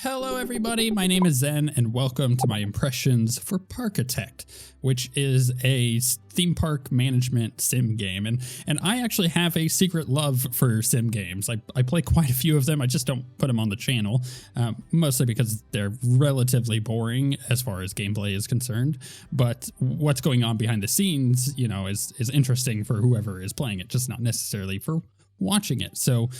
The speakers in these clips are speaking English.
Hello everybody, my name is Zen and welcome to my impressions for Parkitect, which is a theme park management sim game. And I actually have a secret love for sim games. I play quite a few of them, I just don't put them on the channel, mostly because they're relatively boring as far as gameplay is concerned. But what's going on behind the scenes, you know, is interesting for whoever is playing it, just not necessarily for watching it. So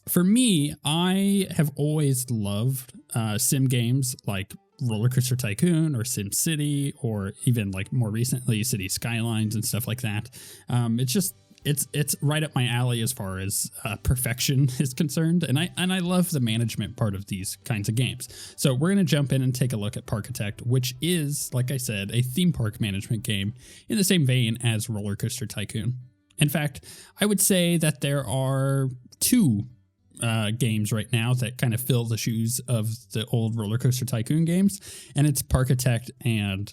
for me, I have always loved sim games like Rollercoaster Tycoon or Sim City, or even like more recently City Skylines and stuff like that. It's right up my alley as far as perfection is concerned, and I love the management part of these kinds of games. So we're gonna jump in and take a look at Parkitect, which is, like I said, a theme park management game in the same vein as Rollercoaster Tycoon. In fact, I would say that there are two games right now that kind of fill the shoes of the old Rollercoaster Tycoon games, and it's Parkitect and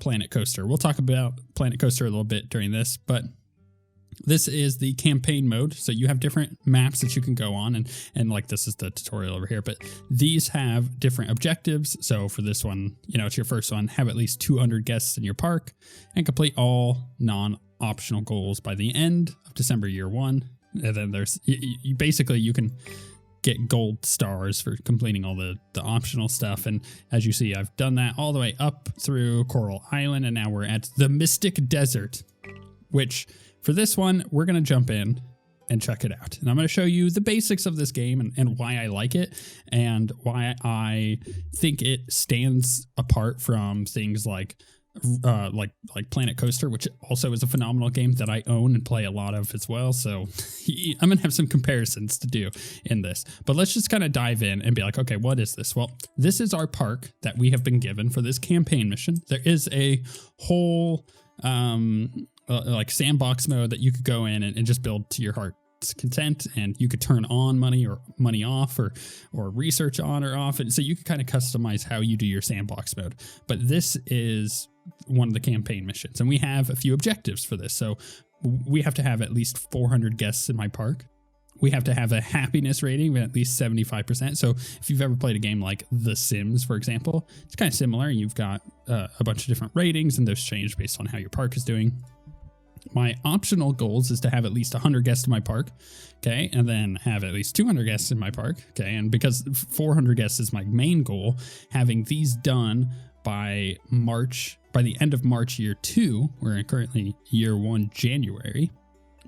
Planet Coaster. We'll talk about Planet Coaster a little bit during this, but this is the campaign mode, so you have different maps that you can go on, and like this is the tutorial over here, but these have different objectives. So for this one, you know, it's your first one, have at least 200 guests in your park and complete all non-optional goals by the end of December year one. And then there's you basically you can get gold stars for completing all the optional stuff. And as you see, I've done that all the way up through Coral Island, and now we're at the Mystic Desert, which for this one, we're going to jump in and check it out. And I'm going to show you the basics of this game and why I like it and why I think it stands apart from things like Planet Coaster, which also is a phenomenal game that I own and play a lot of as well. So I'm gonna have some comparisons to do in this, but let's just kind of dive in and be like, okay, what is this? Well, this is our park that we have been given for this campaign mission. There is a whole like sandbox mode that you could go in and just build to your heart's content, and you could turn on money or money off, or research on or off, and so you could kind of customize how you do your sandbox mode. But this is one of the campaign missions, and we have a few objectives for this. So we have to have at least 400 guests in my park. We have to have a happiness rating of at least 75%. So if you've ever played a game like The Sims, for example, it's kind of similar. You've got a bunch of different ratings, and those change based on how your park is doing. My optional goals is to have at least 100 guests in my park, okay, and then have at least 200 guests in my park, okay, and because 400 guests is my main goal, having these done by the end of March year 2, we're currently year 1 January,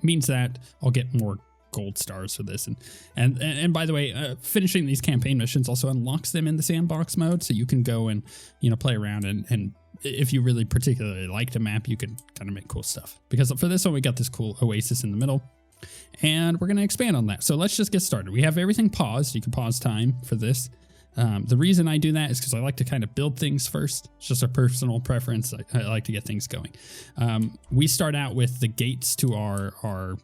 means that I'll get more gold stars for this. And by the way, finishing these campaign missions also unlocks them in the sandbox mode, so you can go and, you know, play around and if you really particularly liked a map, you can kind of make cool stuff. Because for this one, we got this cool oasis in the middle, and we're going to expand on that. So let's just get started. We have everything paused. You can pause time for this. The reason I do that is because I like to kind of build things first. It's just a personal preference. I like to get things going. We start out with the gates to our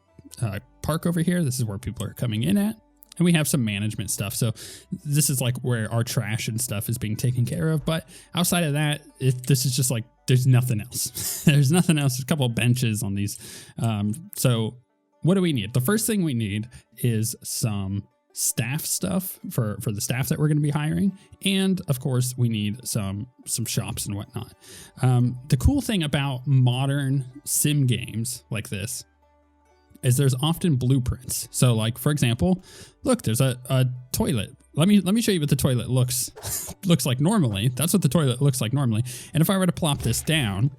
park over here. This is where people are coming in at. And we have some management stuff. So this is like where our trash and stuff is being taken care of. But outside of that, this is just like, there's nothing else. There's nothing else. There's a couple of benches on these. So what do we need? The first thing we need is some staff stuff for the staff that we're going to be hiring. And of course, we need some shops and whatnot. The cool thing about modern sim games like this is there's often blueprints. So like, for example, look, there's a toilet. Let me show you what the toilet looks like normally. That's what the toilet looks like normally. And if I were to plop this down,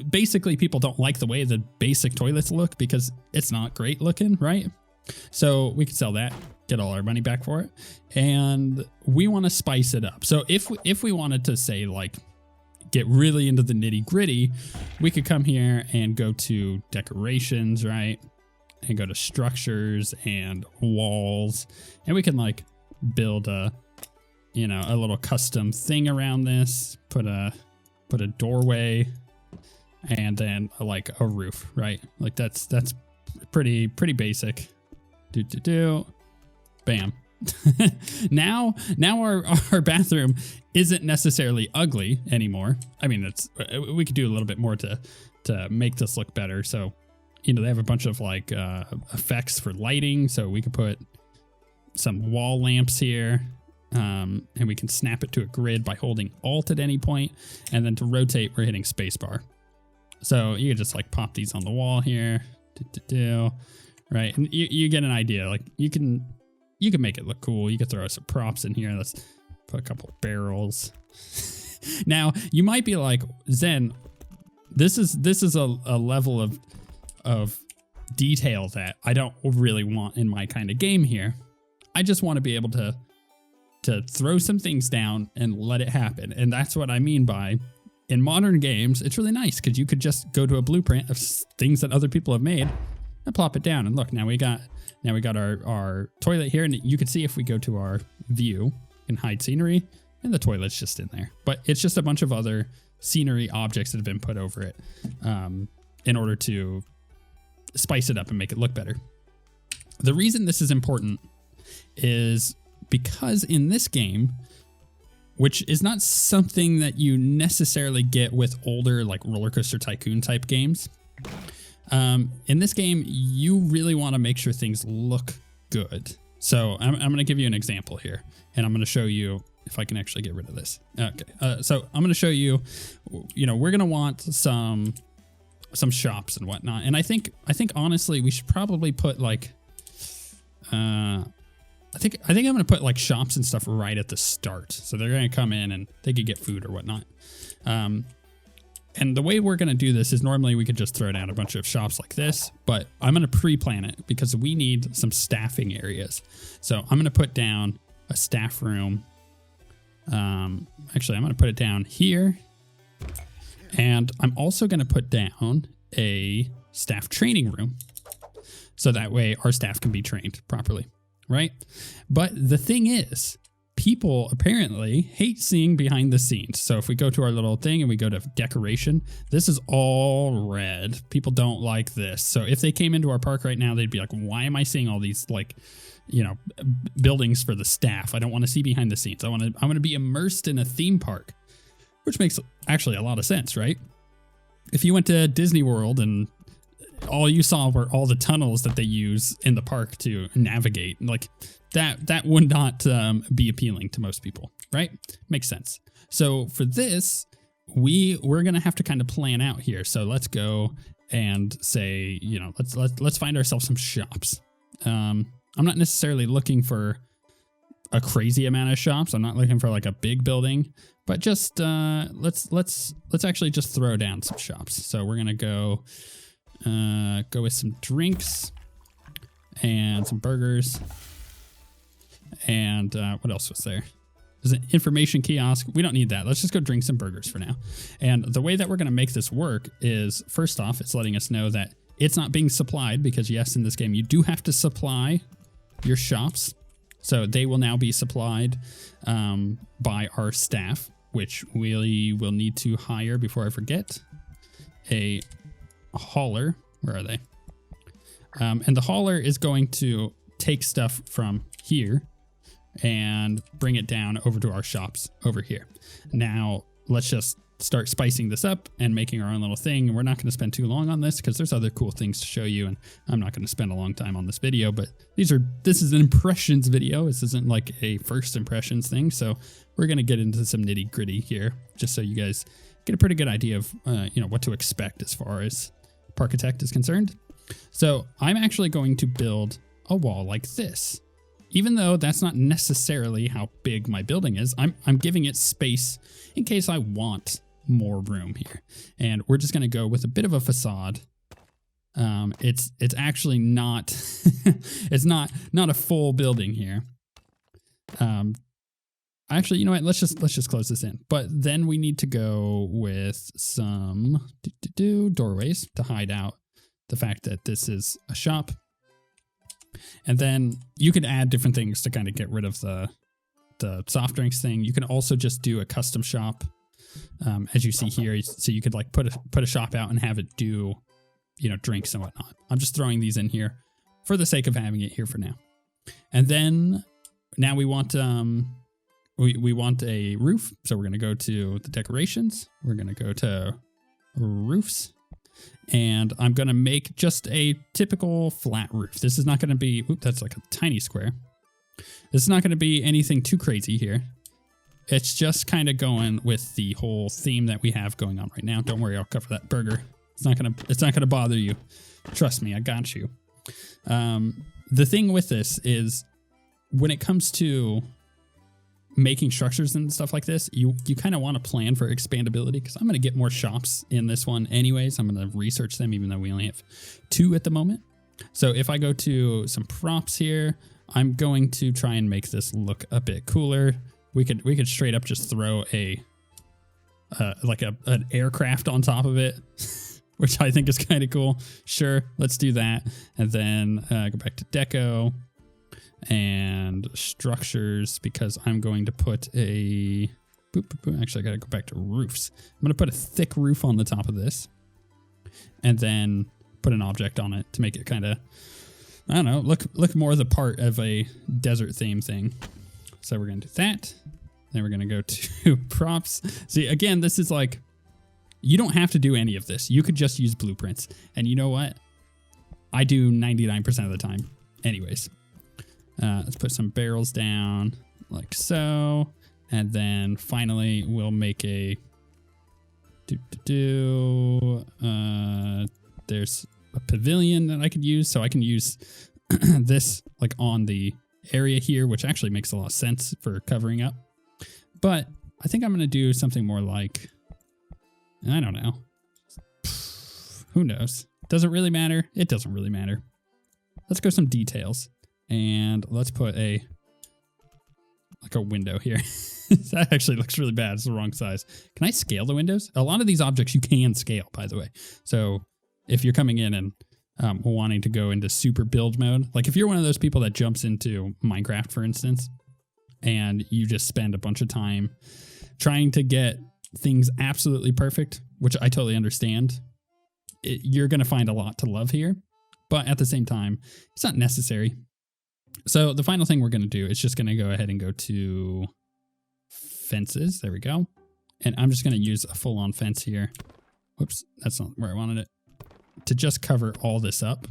basically people don't like the way the basic toilets look because it's not great looking, right? So we could sell that, get all our money back for it. And we want to spice it up. So if we wanted to say like, get really into the nitty gritty, we could come here and go to decorations, right? And go to structures and walls, and we can like build a little custom thing around this, put a doorway, and then like a roof, right? Like that's pretty basic. Bam. now our bathroom isn't necessarily ugly anymore. I mean, we could do a little bit more to make this look better. So, you know, they have a bunch of like effects for lighting, so we could put some wall lamps here. And we can snap it to a grid by holding Alt at any point. And then to rotate, we're hitting spacebar. So you can just like pop these on the wall here. Right. And you get an idea. Like you can make it look cool. You could throw some props in here. Let's put a couple barrels. Now you might be like, Zen, this is a level of detail that I don't really want in my kind of game here. I just want to be able to throw some things down and let it happen. And that's what I mean by, in modern games, it's really nice because you could just go to a blueprint of things that other people have made and plop it down. And look, now we got our toilet here, and you can see if we go to our view and hide scenery, and the toilet's just in there. But it's just a bunch of other scenery objects that have been put over it in order to spice it up and make it look better. The reason this is important is because in this game, which is not something that you necessarily get with older like Rollercoaster Tycoon type games, in this game, you really want to make sure things look good. So I'm going to give you an example here, and I'm going to show you if I can actually get rid of this. Okay, so I'm going to show you, we're going to want some shops and whatnot. And I think honestly, we should probably put like, I think I'm going to put like shops and stuff right at the start. So they're going to come in and they could get food or whatnot. And the way we're going to do this is normally we could just throw down a bunch of shops like this, but I'm going to pre-plan it because we need some staffing areas. So I'm going to put down a staff room. Actually, I'm going to put it down here. And I'm also going to put down a staff training room. So that way our staff can be trained properly. Right? But the thing is, people apparently hate seeing behind the scenes. So if we go to our little thing and we go to decoration, this is all red. People don't like this. So if they came into our park right now, they'd be like, why am I seeing all these like, buildings for the staff? I don't want to see behind the scenes. I want to be immersed in a theme park, which makes actually a lot of sense, right? If you went to Disney World and all you saw were all the tunnels that they use in the park to navigate, like that would not be appealing to most people, right? Makes sense. So for this, we're gonna have to kind of plan out here. So let's go and say, let's find ourselves some shops. I'm not necessarily looking for a crazy amount of shops. I'm not looking for like a big building, but just let's actually just throw down some shops. So we're gonna go with some drinks and some burgers. And what else was there? There's an information kiosk. We don't need that. Let's just go drink some burgers for now. And the way that we're going to make this work is, first off, it's letting us know that it's not being supplied because, yes, in this game, you do have to supply your shops. So they will now be supplied by our staff, which we will need to hire, before I forget, a hauler. Where are they? And the hauler is going to take stuff from here and bring it down over to our shops over here. Now let's just start spicing this up and making our own little thing. And we're not going to spend too long on this because there's other cool things to show you, and I'm not going to spend a long time on this video, but this is an impressions video. This isn't like a first impressions thing. So we're going to get into some nitty gritty here just so you guys get a pretty good idea of, what to expect as far as Parkitect is concerned. So I'm actually going to build a wall like this. Even though that's not necessarily how big my building is, I'm giving it space in case I want more room here. And we're just going to go with a bit of a facade. It's actually not, it's not a full building here. Actually, you know what? Let's just close this in. But then we need to go with some doorways to hide out the fact that this is a shop. And then you could add different things to kind of get rid of the soft drinks thing. You can also just do a custom shop, as you see here. So you could like put a shop out and have it do, drinks and whatnot. I'm just throwing these in here for the sake of having it here for now. And then now we want we want a roof. So we're going to go to the decorations. We're going to go to roofs. And I'm going to make just a typical flat roof. This is not going to be, that's like a tiny square. It's not going to be anything too crazy here. It's just kind of going with the whole theme that we have going on right now. Don't worry, I'll cover that burger. It's not gonna bother you. Trust me, I got you. The thing with this is when it comes to making structures and stuff like this, you kind of want to plan for expandability, because I'm going to get more shops in this one anyways. I'm going to research them, even though we only have 2 at the moment. So if I go to some props here, I'm going to try and make this look a bit cooler. We could straight up just throw an aircraft on top of it, which I think is kind of cool. Sure, let's do that. And then go back to deco and structures, because I'm going to put a actually I gotta go back to roofs. I'm gonna put a thick roof on the top of this, and then put an object on it to make it kind of, I don't know, look more the part of a desert theme thing. So we're gonna do that. Then we're gonna go to props. See, again, this is like, you don't have to do any of this. You could just use blueprints. And you know what? I do 99% of the time anyways. Let's put some barrels down like so. And then finally we'll make a there's a pavilion that I could use. So I can use this like on the area here, which actually makes a lot of sense for covering up. But I think I'm going to do something more like, I don't know. Who knows? Does it really matter? It doesn't really matter. Let's go some details. And let's put a window here. That actually looks really bad. It's the wrong size. Can I scale the windows? A lot of these objects you can scale, by the way. So if you're coming in and wanting to go into super build mode, like if you're one of those people that jumps into Minecraft, for instance, and you just spend a bunch of time trying to get things absolutely perfect, which I totally understand, you're going to find a lot to love here. But at the same time, it's not necessary. So the final thing we're going to do is just going to go ahead and go to fences. There we go. And I'm just going to use a full-on fence here. Whoops, that's not where I wanted it. To just cover all this up.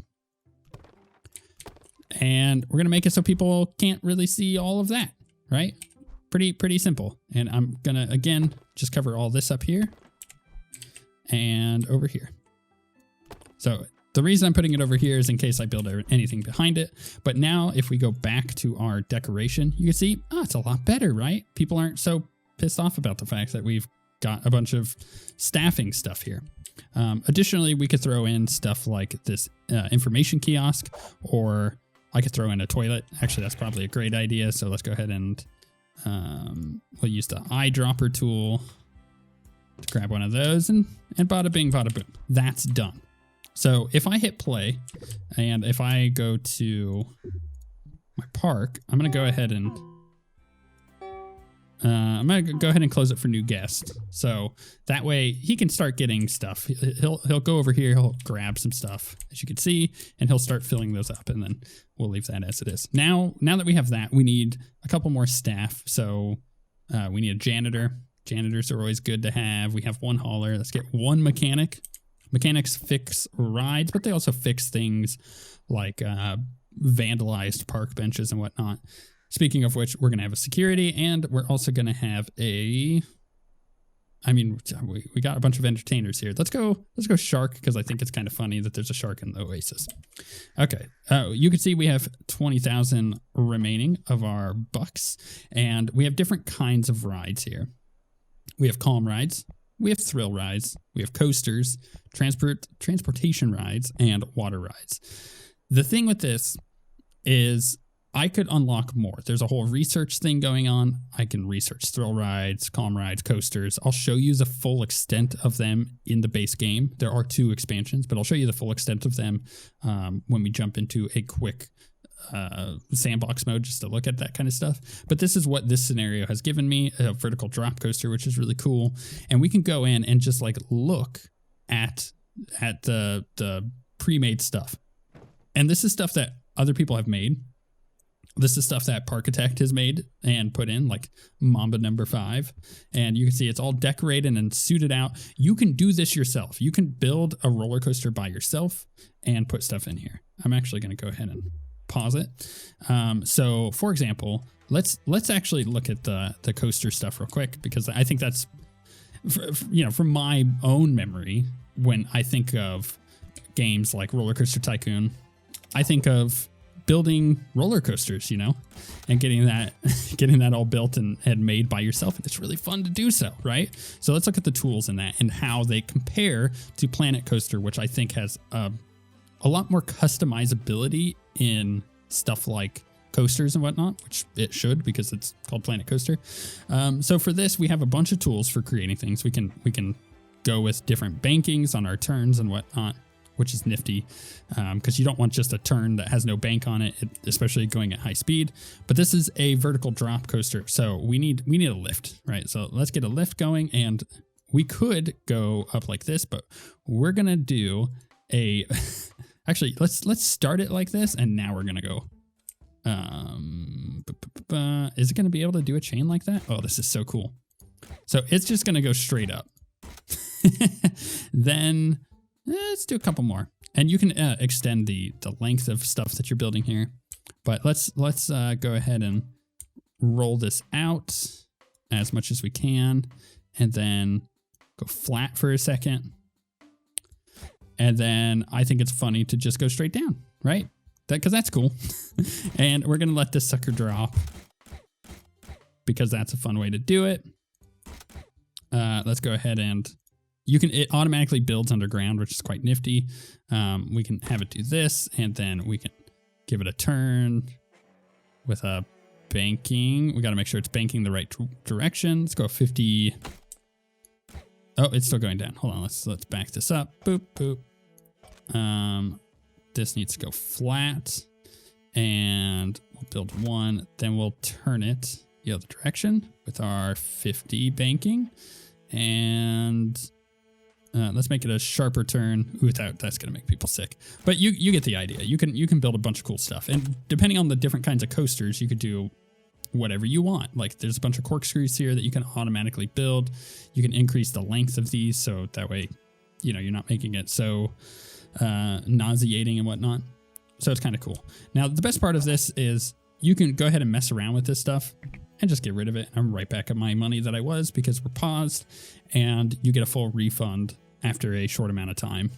And we're going to make it so people can't really see all of that, right? Pretty simple. And I'm going to, again, just cover all this up here and over here. So the reason I'm putting it over here is in case I build anything behind it. But now if we go back to our decoration, you can see, it's a lot better, right? People aren't so pissed off about the fact that we've got a bunch of staffing stuff here. Additionally, we could throw in stuff like this information kiosk, or I could throw in a toilet. Actually, that's probably a great idea. So let's go ahead and we'll use the eyedropper tool to grab one of those, and bada bing, bada boom. That's done. So if I hit play and if I go to my park, I'm going to go ahead and close it for new guest. So that way he can start getting stuff. He'll go over here, he'll grab some stuff, as you can see, and he'll start filling those up, and then we'll leave that as it is. Now that we have that, we need a couple more staff. So we need a janitor. Janitors are always good to have. We have one hauler. Let's get one mechanic. Mechanics fix rides, but they also fix things like vandalized park benches and whatnot. Speaking of which, we're going to have a security, and we're also going to have we got a bunch of entertainers here. Let's go shark, because I think it's kind of funny that there's a shark in the oasis. Okay. You can see we have 20,000 remaining of our bucks, and we have different kinds of rides here. We have calm rides. We have thrill rides, we have coasters, transportation rides, and water rides. The thing with this is I could unlock more. There's a whole research thing going on. I can research thrill rides, calm rides, coasters. I'll show you the full extent of them in the base game. There are 2 expansions, but I'll show you the full extent of them when we jump into a quick sandbox mode, just to look at that kind of stuff. But this is what this scenario has given me, a vertical drop coaster, which is really cool. And we can go in and just like look at the pre-made stuff. And this is stuff that other people have made. This is stuff that Parkitect has made and put in, like Mamba number 5. And you can see it's all decorated and suited out. You can do this yourself. You can build a roller coaster by yourself and put stuff in here. I'm actually going to go ahead and pause it. So for example, let's actually look at the coaster stuff real quick, because I think that's, from my own memory, when I think of games like Rollercoaster Tycoon, I think of building roller coasters, and getting that all built and made by yourself. And it's really fun to do so, right? So let's look at the tools in that and how they compare to Planet Coaster, which I think has a lot more customizability in stuff like coasters and whatnot, which it should, because it's called Planet Coaster. So for this, we have a bunch of tools for creating things. We can go with different bankings on our turns and whatnot, which is nifty, because you don't want just a turn that has no bank on it, especially going at high speed. But this is a vertical drop coaster, so we need a lift, right? So let's get a lift going, and we could go up like this, but we're gonna do a actually let's start it like this, and now we're gonna go. Is it gonna be able to do a chain like that? Oh, this is so cool. So it's just gonna go straight up. Then let's do a couple more, and you can extend the length of stuff that you're building here. But let's go ahead and roll this out as much as we can, and then go flat for a second. And then I think it's funny to just go straight down, right? Because that's cool. And we're gonna let this sucker drop, because that's a fun way to do it. Let's go ahead and it automatically builds underground, which is quite nifty. We can have it do this, and then we can give it a turn with a banking. We got to make sure it's banking the right direction. Let's go 50. Oh, it's still going down. Hold on. Let's back this up. Boop, boop. This needs to go flat, and we'll build one. Then we'll turn it the other direction with our 50 banking, and let's make it a sharper turn. That's gonna make people sick, but you get the idea. You can build a bunch of cool stuff, and depending on the different kinds of coasters, you could do whatever you want. Like there's a bunch of corkscrews here that you can automatically build. You can increase the length of these, so that way, you're not making it so nauseating and whatnot. So it's kind of cool. Now the best part of this is you can go ahead and mess around with this stuff and just get rid of it. I'm right back at my money that I was, because we're paused, and you get a full refund after a short amount of time.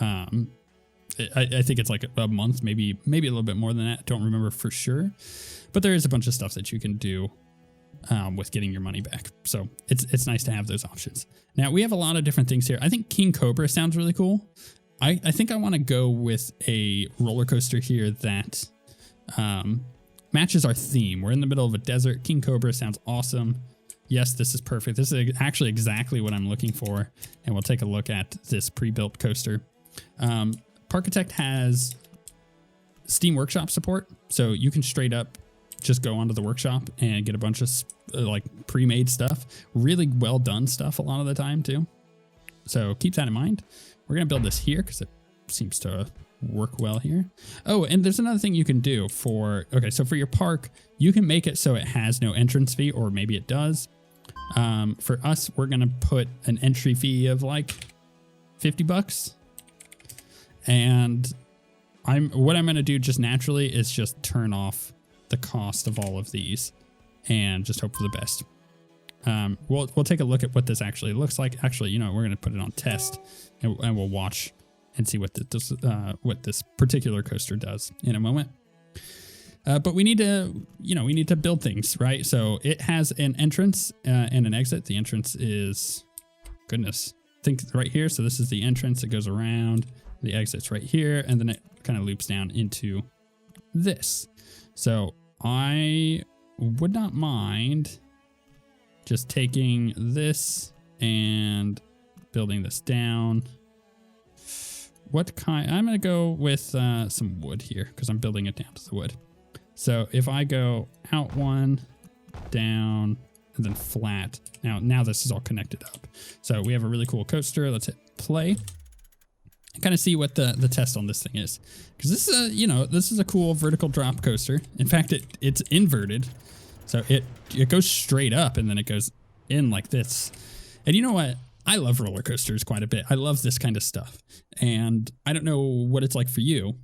I think it's like a month, maybe a little bit more than that. Don't remember for sure, but there is a bunch of stuff that you can do with getting your money back. So it's nice to have those options. Now we have a lot of different things here. I think King Cobra sounds really cool. I think I want to go with a roller coaster here that matches our theme. We're in the middle of a desert. King Cobra sounds awesome. Yes, this is perfect. This is actually exactly what I'm looking for. And we'll take a look at this pre-built coaster. Parkitect has Steam Workshop support. So you can straight up just go onto the workshop and get a bunch of like pre-made stuff. Really well done stuff a lot of the time too. So keep that in mind. We're going to build this here because it seems to work well here. Oh, and there's another thing you can do so for your park, you can make it so it has no entrance fee, or maybe it does. For us, we're going to put an entry fee of like $50. And what I'm going to do just naturally is just turn off the cost of all of these and just hope for the best. We'll take a look at what this actually looks like. Actually, we're going to put it on test, and we'll watch and see what this particular coaster does in a moment. But we need to build things, right? So it has an entrance and an exit. The entrance is, think right here. So this is the entrance. It goes around. The exit's right here, and then it kind of loops down into this. So I would not mind just taking this and building this down. I'm going to go with some wood here because I'm building it down to the wood. So if I go out one, down, and then flat, now this is all connected up. So we have a really cool coaster. Let's hit play and kind of see what the test on this thing is. Because this is this is a cool vertical drop coaster. In fact, it's inverted. So it goes straight up and then it goes in like this. And you know what? I love roller coasters quite a bit. I love this kind of stuff. And I don't know what it's like for you,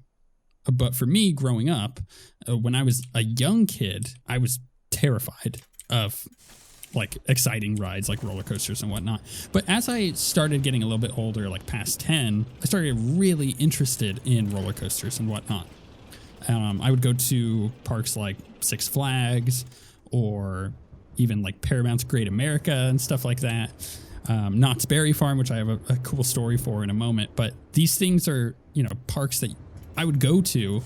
But for me, growing up, when I was a young kid, I was terrified of like exciting rides like roller coasters and whatnot. But as I started getting a little bit older, like past 10, I started really interested in roller coasters and whatnot. I would go to parks like Six Flags or even like Paramount's Great America and stuff like that. Knott's Berry Farm, which I have a cool story for in a moment. But these things are, you know, parks that I would go to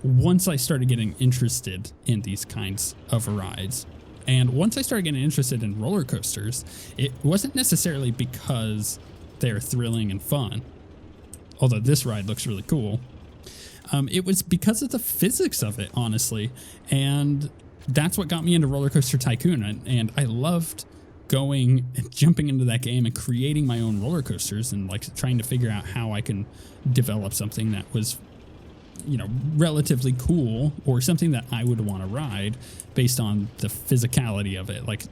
once I started getting interested in these kinds of rides. And once I started getting interested in roller coasters, it wasn't necessarily because they're thrilling and fun, although this ride looks really cool. It was because of the physics of it, honestly. And that's what got me into Rollercoaster Tycoon. And I loved going and jumping into that game and creating my own roller coasters and like trying to figure out how I can develop something that was, you know, relatively cool or something that I would want to ride based on the physicality of it, like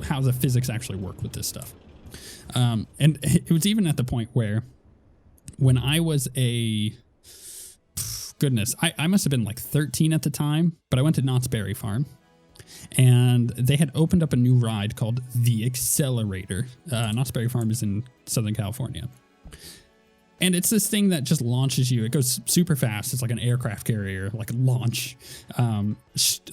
how the physics actually work with this stuff. And it was even at the point where when I was I must have been like 13 at the time, but I went to Knott's Berry Farm and they had opened up a new ride called the Accelerator. Knott's Berry Farm is in Southern California. And it's this thing that just launches you. It goes super fast. It's like an aircraft carrier, like a launch,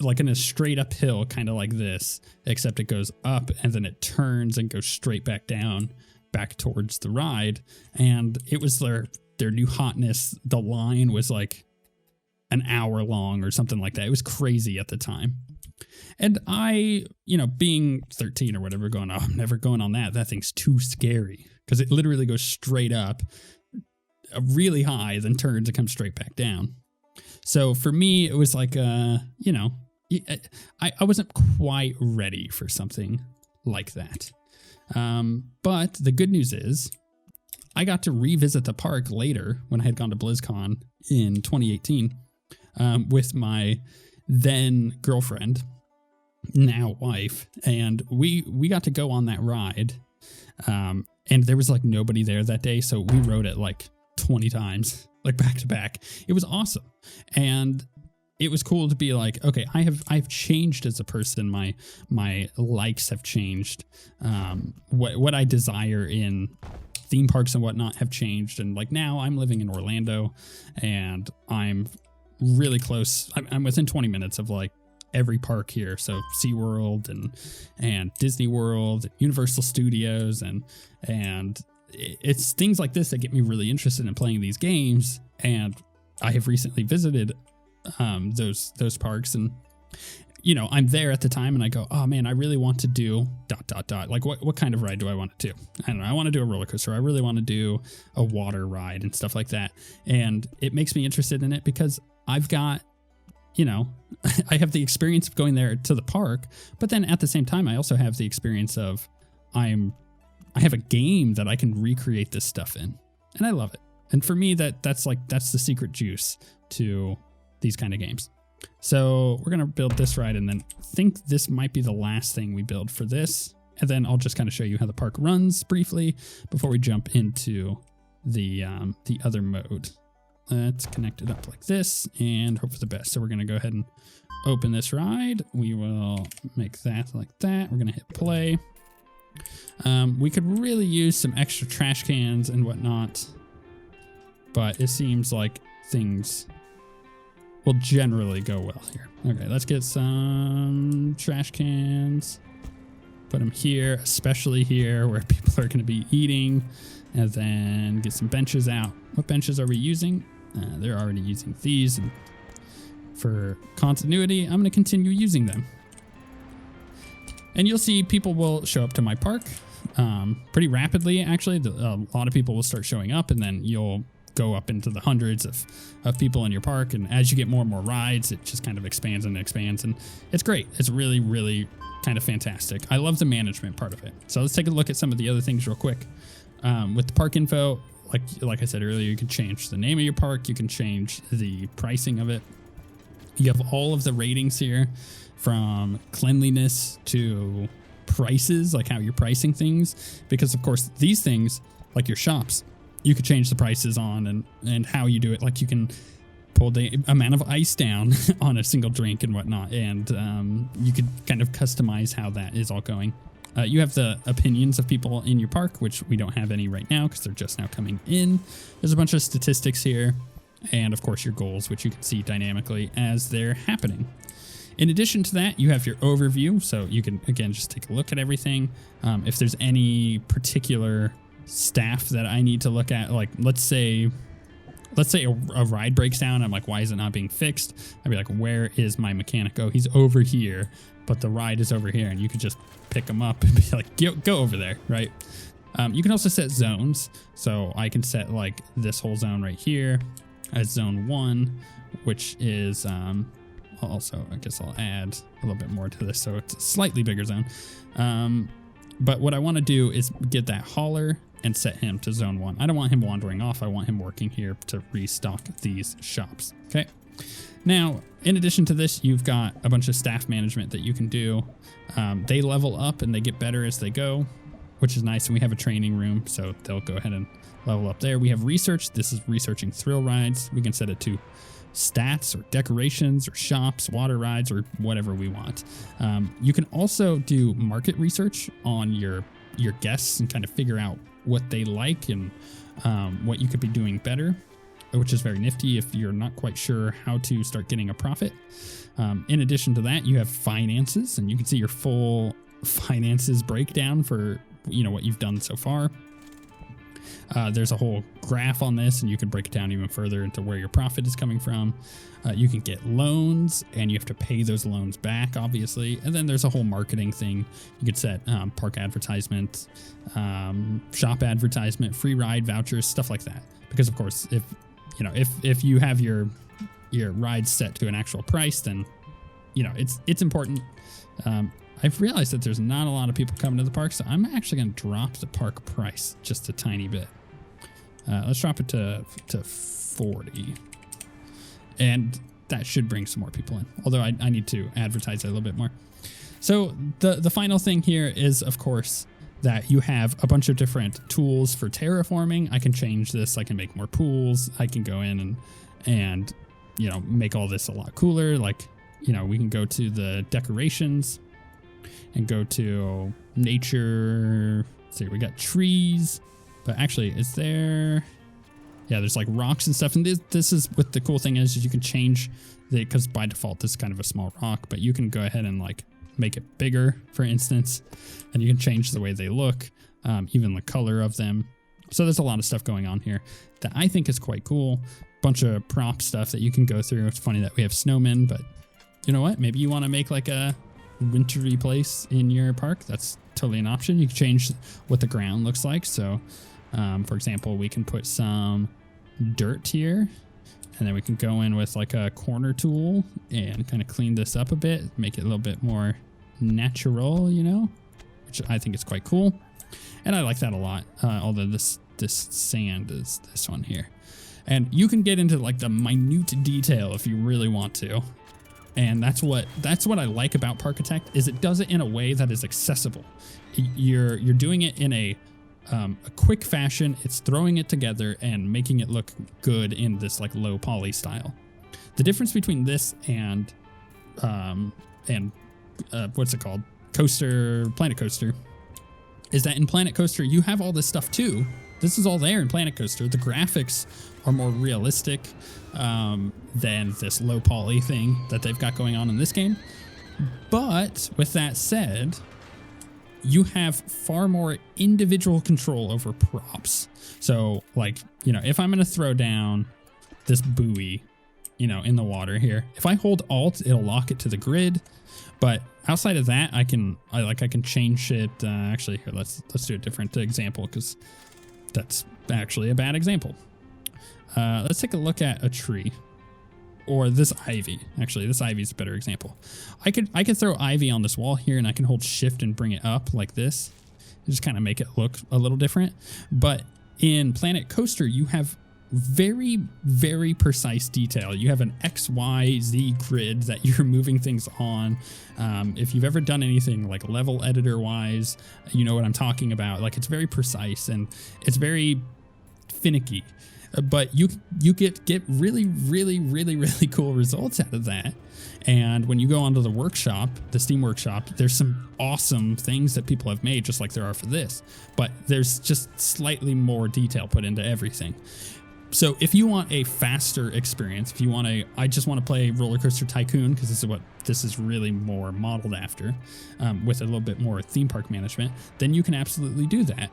like in a straight up hill, kind of like this, except it goes up and then it turns and goes straight back down, back towards the ride. And it was their new hotness. The line was like an hour long or something like that. It was crazy at the time. And I, you know, being 13 or whatever, going, oh, I'm never going on that. That thing's too scary because it literally goes straight up really high, then turns and comes straight back down. So for me, it was like, you know, I wasn't quite ready for something like that. But the good news is I got to revisit the park later when I had gone to BlizzCon in 2018 with my then girlfriend, now wife, and we got to go on that ride. And there was like nobody there that day, so we rode it like 20 times, like back to back. It was awesome. And it was cool to be like, okay, I've changed as a person. My likes have changed. What I desire in theme parks and whatnot have changed. And like now I'm living in Orlando and I'm really close. I'm within 20 minutes of like every park here. So SeaWorld and Disney World, Universal Studios, and it's things like this that get me really interested in playing these games. And I have recently visited those parks, and you know, I'm there at the time and I go, oh man, I really want to do ... Like what kind of ride do I want to do? I don't know. I want to do a roller coaster. I really want to do a water ride and stuff like that. And it makes me interested in it because I've got, you know, I have the experience of going there to the park, but then at the same time, I also have the experience of I have a game that I can recreate this stuff in, and I love it. And for me, that's the secret juice to these kind of games. So we're going to build this ride, and then I think this might be the last thing we build for this. And then I'll just kind of show you how the park runs briefly before we jump into the other mode. Let's connect it up like this and hope for the best. So we're going to go ahead and open this ride. We will make that like that. We're going to hit play. We could really use some extra trash cans and whatnot, but it seems like things will generally go well here. Okay, let's get some trash cans. Put them here, especially here where people are going to be eating, and then get some benches out. What benches are we using? They're already using these, and for continuity, I'm going to continue using them. And you'll see people will show up to my park pretty rapidly, actually. A lot of people will start showing up, and then you'll go up into the hundreds of people in your park. And as you get more and more rides, it just kind of expands and expands. And it's great. It's really, really kind of fantastic. I love the management part of it. So let's take a look at some of the other things real quick. With the park info, like I said earlier, you can change the name of your park. You can change the pricing of it. You have all of the ratings here, from cleanliness to prices, like how you're pricing things. Because of course, these things, like your shops, you could change the prices on and how you do it. Like you can pull the amount of ice down on a single drink and whatnot. And you could kind of customize how that is all going. You have the opinions of people in your park, which we don't have any right now because they're just now coming in. There's a bunch of statistics here. And of course your goals, which you can see dynamically as they're happening. In addition to that, you have your overview. So you can, again, just take a look at everything. If there's any particular staff that I need to look at, like let's say a ride breaks down. I'm like, why is it not being fixed? I'd be like, where is my mechanic? Oh, he's over here, but the ride is over here. And you could just pick him up and be like, go over there, right? You can also set zones. So I can set like this whole zone right here as zone 1, which is also, I guess I'll add a little bit more to this. So it's a slightly bigger zone. But what I want to do is get that hauler and set him to zone 1. I don't want him wandering off. I want him working here to restock these shops. Okay. Now, in addition to this, you've got a bunch of staff management that you can do. They level up and they get better as they go, which is nice. And we have a training room, so they'll go ahead and level up there. We have research. This is researching thrill rides. We can set it to stats or decorations or shops, water rides, or whatever we want. You can also do market research on your guests and kind of figure out what they like and what you could be doing better, which is very nifty if you're not quite sure how to start getting a profit. In addition to that, you have finances, and you can see your full finances breakdown for what you've done so far. There's a whole graph on this, and you can break it down even further into where your profit is coming from. You can get loans, and you have to pay those loans back, obviously. And then there's a whole marketing thing. You could set park advertisement, shop advertisement, free ride vouchers, stuff like that. Because of course, if you have your rides set to an actual price, then it's important. I've realized that there's not a lot of people coming to the park, so I'm actually going to drop the park price just a tiny bit. Let's drop it to 40. And that should bring some more people in, although I need to advertise it a little bit more. So the final thing here is, of course, that you have a bunch of different tools for terraforming. I can change this. I can make more pools. I can go in and make all this a lot cooler. Like, we can go to the decorations and go to nature. Let's see, we got trees, but actually is there... Yeah, there's like rocks and stuff. And this is what the cool thing is you can change because by default, this is kind of a small rock, but you can go ahead and like make it bigger, for instance, and you can change the way they look, even the color of them. So there's a lot of stuff going on here that I think is quite cool. Bunch of prop stuff that you can go through. It's funny that we have snowmen, but you know what? Maybe you want to make like a wintry place in your park. That's totally an option. You can change what the ground looks like. So, for example, we can put some dirt here, and then we can go in with like a corner tool and kind of clean this up a bit, make it a little bit more natural, which I think is quite cool. And I like that a lot. Although this sand is this one here. And you can get into like the minute detail if you really want to. And that's what I like about Parkitect is it does it in a way that is accessible. You're doing it in a quick fashion. It's throwing it together and making it look good in this like low poly style. The difference between this and what's it called? Planet Coaster is that in Planet Coaster, you have all this stuff too. This is all there in Planet Coaster. The graphics are more realistic than this low poly thing that they've got going on in this game. But with that said, you have far more individual control over props. So like, if I'm going to throw down this buoy, in the water here, if I hold Alt, it'll lock it to the grid. But outside of that, I can change it. Actually, here, let's do a different example because that's actually a bad example. Let's take a look at a tree. Or this ivy. Actually, this ivy is a better example. I could throw ivy on this wall here, and I can hold shift and bring it up like this. Just kind of make it look a little different. But in Planet Coaster, you have very, very precise detail. You have an X, Y, Z grid that you're moving things on. If you've ever done anything like level editor wise, you know what I'm talking about. Like it's very precise and it's very finicky. But you get really, really, really, really cool results out of that. And when you go onto the workshop, the Steam workshop, there's some awesome things that people have made, just like there are for this. But there's just slightly more detail put into everything. So if you want a faster experience, if you want I just want to play Rollercoaster Tycoon, because this is what this is really more modeled after, with a little bit more theme park management, then you can absolutely do that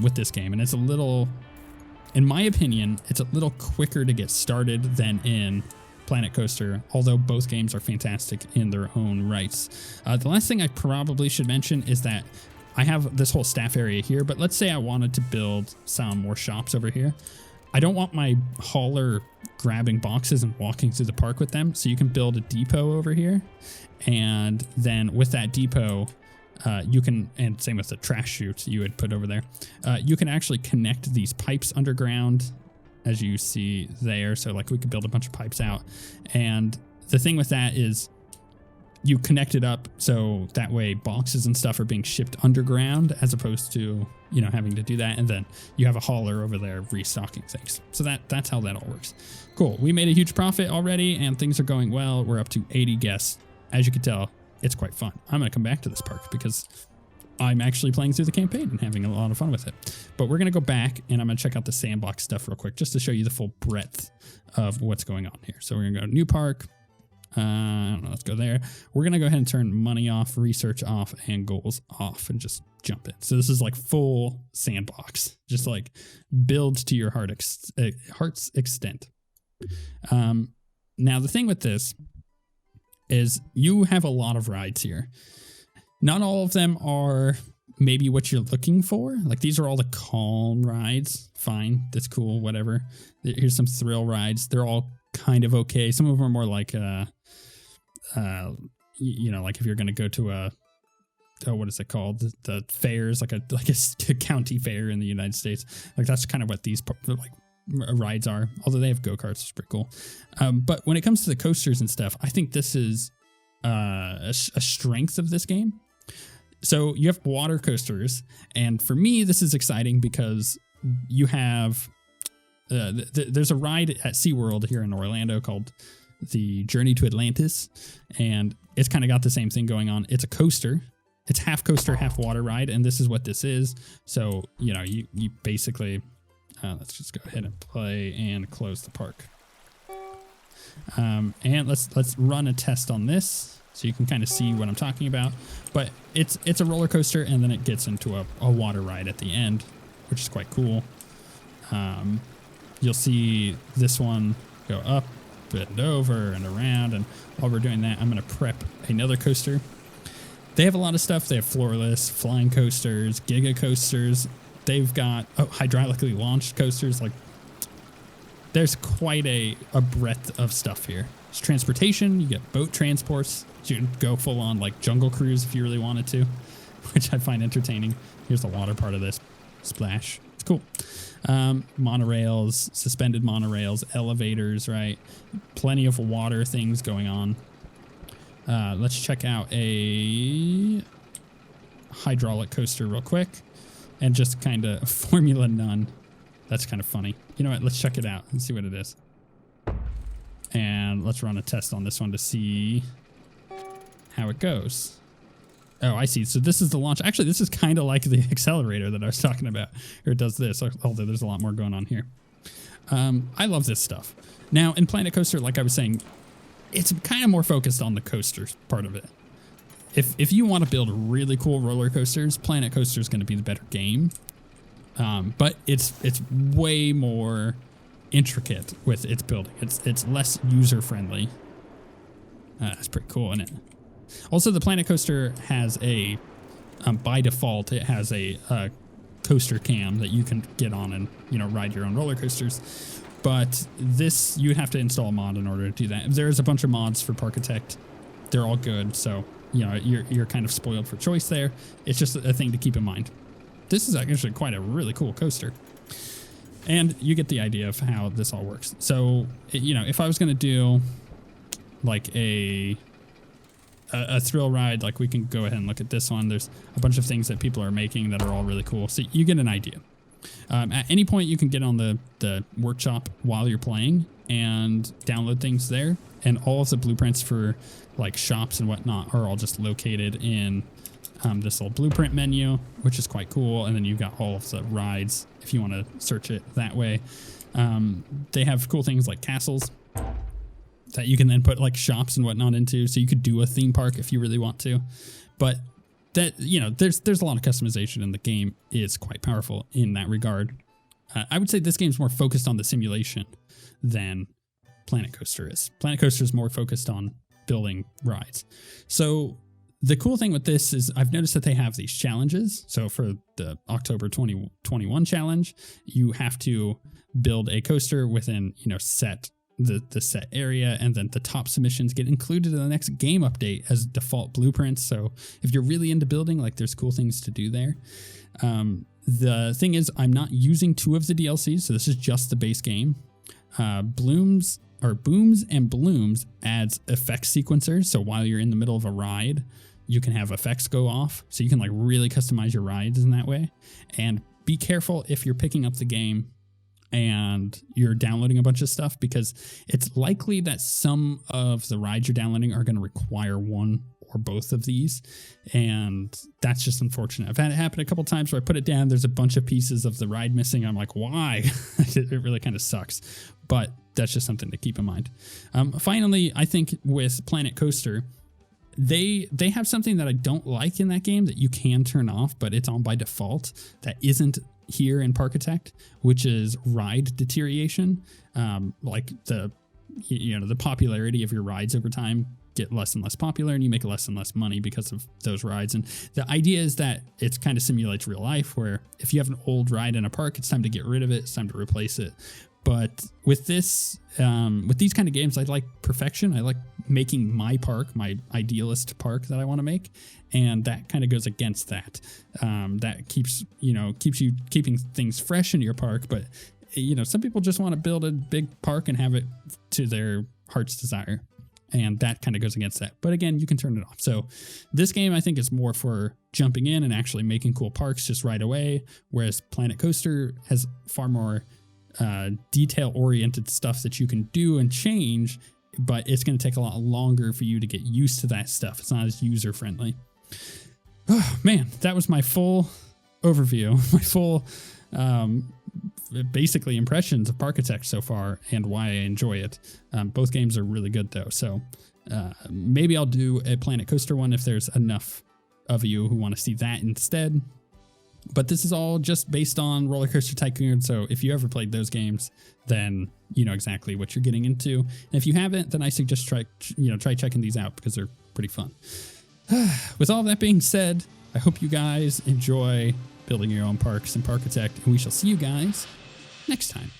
with this game. And it's a little, in my opinion, it's a little quicker to get started than in Planet Coaster, although both games are fantastic in their own rights. The last thing I probably should mention is that I have this whole staff area here, but let's say I wanted to build some more shops over here. I don't want my hauler grabbing boxes and walking through the park with them, so you can build a depot over here, and then with that depot, you can, and same with the trash chute you would put over there, you can actually connect these pipes underground, as you see there. So like we could build a bunch of pipes out, and the thing with that is you connect it up so that way boxes and stuff are being shipped underground as opposed to, you know, having to do that. And then you have a hauler over there restocking things. So that's how that all works. Cool. We made a huge profit already and things are going well. We're up to 80 guests. As you can tell, it's quite fun. I'm going to come back to this park because I'm actually playing through the campaign and having a lot of fun with it. But we're going to go back and I'm going to check out the sandbox stuff real quick just to show you the full breadth of what's going on here. So we're going to go to new park. I don't know, let's go there. We're going to go ahead and turn money off, research off, and goals off and just jump in. So this is like full sandbox, just like build to your heart's extent. Now the thing with this is you have a lot of rides here. Not all of them are maybe what you're looking for. Like these are all the calm rides. Fine, that's cool, whatever. Here's some thrill rides. They're all kind of okay. Some of them are more like you know, like if you're going to go to what is it called? The fairs, like a county fair in the United States. Like that's kind of what these like rides are. Although they have go-karts, it's pretty cool. But when it comes to the coasters and stuff, I think this is a strength of this game. So you have water coasters, and for me, this is exciting because you have there's a ride at SeaWorld here in Orlando called the Journey to Atlantis, and it's kind of got the same thing going on. It's a coaster. It's half coaster, half water ride, and this is what this is. So, you know, you basically, let's just go ahead and play and close the park. And let's run a test on this so you can kind of see what I'm talking about. But it's a roller coaster, and then it gets into a water ride at the end, which is quite cool. You'll see this one go up, bend over, and around. And while we're doing that, I'm going to prep another coaster. They have a lot of stuff. They have floorless, flying coasters, giga coasters. They've got hydraulically launched coasters. Like, there's quite a breadth of stuff here. There's transportation. You get boat transports. You can go full on like Jungle Cruise if you really wanted to, which I find entertaining. Here's the water part of this. Splash. It's cool. Monorails, suspended monorails, elevators, right? Plenty of water things going on. Let's check out a hydraulic coaster real quick and just kind of Formula None. That's kind of funny. You know what? Let's check it out and see what it is. And let's run a test on this one to see how it goes. Oh, I see. So this is the launch. Actually, this is kind of like the accelerator that I was talking about. Here it does this, although there's a lot more going on here. I love this stuff. Now, in Planet Coaster, like I was saying, it's kind of more focused on the coasters part of it. If you want to build really cool roller coasters, Planet Coaster is going to be the better game. But it's way more intricate with its building. It's less user-friendly. That's pretty cool, isn't it? Also, the Planet Coaster has a, by default, it has a coaster cam that you can get on and, you know, ride your own roller coasters. But this, you have to install a mod in order to do that. There's a bunch of mods for Parkitect. They're all good, so, you know, you're kind of spoiled for choice there. It's just a thing to keep in mind. This is actually quite a really cool coaster. And you get the idea of how this all works. So, you know, if I was going to do like a thrill ride, like we can go ahead and look at this one. There's a bunch of things that people are making that are all really cool. So you get an idea. At any point, you can get on the workshop while you're playing and download things there. And all of the blueprints for like shops and whatnot are all just located in this little blueprint menu, which is quite cool. And then you've got all of the rides if you want to search it that way. They have cool things like castles that you can then put like shops and whatnot into. So you could do a theme park if you really want to. But that, you know, there's a lot of customization, and the game is quite powerful in that regard. I would say this game's more focused on the simulation than Planet Coaster is. Planet Coaster is more focused on building rides. So the cool thing with this is I've noticed that they have these challenges. So for the October 2021 challenge, you have to build a coaster within, you know, the set area, and then the top submissions get included in the next game update as default blueprints. So if you're really into building, like, there's cool things to do there. The thing is, I'm not using 2 of the DLCs, so this is just the base game. Booms and Blooms adds effect sequencers. So while you're in the middle of a ride, you can have effects go off. So you can like really customize your rides in that way. And be careful if you're picking up the game and you're downloading a bunch of stuff, because it's likely that some of the rides you're downloading are going to require one or both of these. And that's just unfortunate. I've had it happen a couple times where I put it down, there's a bunch of pieces of the ride missing. I'm like, why? It really kind of sucks, but that's just something to keep in mind. Finally, I think with Planet Coaster, they have something that I don't like in that game that you can turn off, but it's on by default, that isn't here in Parkitect, which is ride deterioration. Like the popularity of your rides over time get less and less popular, and you make less and less money because of those rides. And the idea is that it kind of simulates real life, where if you have an old ride in a park, it's time to get rid of it, it's time to replace it. But with this, with these kind of games, I like perfection. I like making my park, my idealist park that I want to make. And that kind of goes against that. That keeps you keeping things fresh in your park. But, you know, some people just want to build a big park and have it to their heart's desire. And that kind of goes against that. But again, you can turn it off. So this game, I think, is more for jumping in and actually making cool parks just right away. Whereas Planet Coaster has far more detail-oriented stuff that you can do and change, but it's going to take a lot longer for you to get used to that stuff. It's not as user-friendly. Oh, man, that was my full overview, my full basically impressions of Parkitect so far and why I enjoy it. Both games are really good, though, so maybe I'll do a Planet Coaster one if there's enough of you who want to see that instead. But this is all just based on Rollercoaster Tycoon, so if you ever played those games, then you know exactly what you're getting into. And if you haven't, then I suggest try checking these out, because they're pretty fun. With all that being said, I hope you guys enjoy building your own parks in Parkitect, and we shall see you guys next time.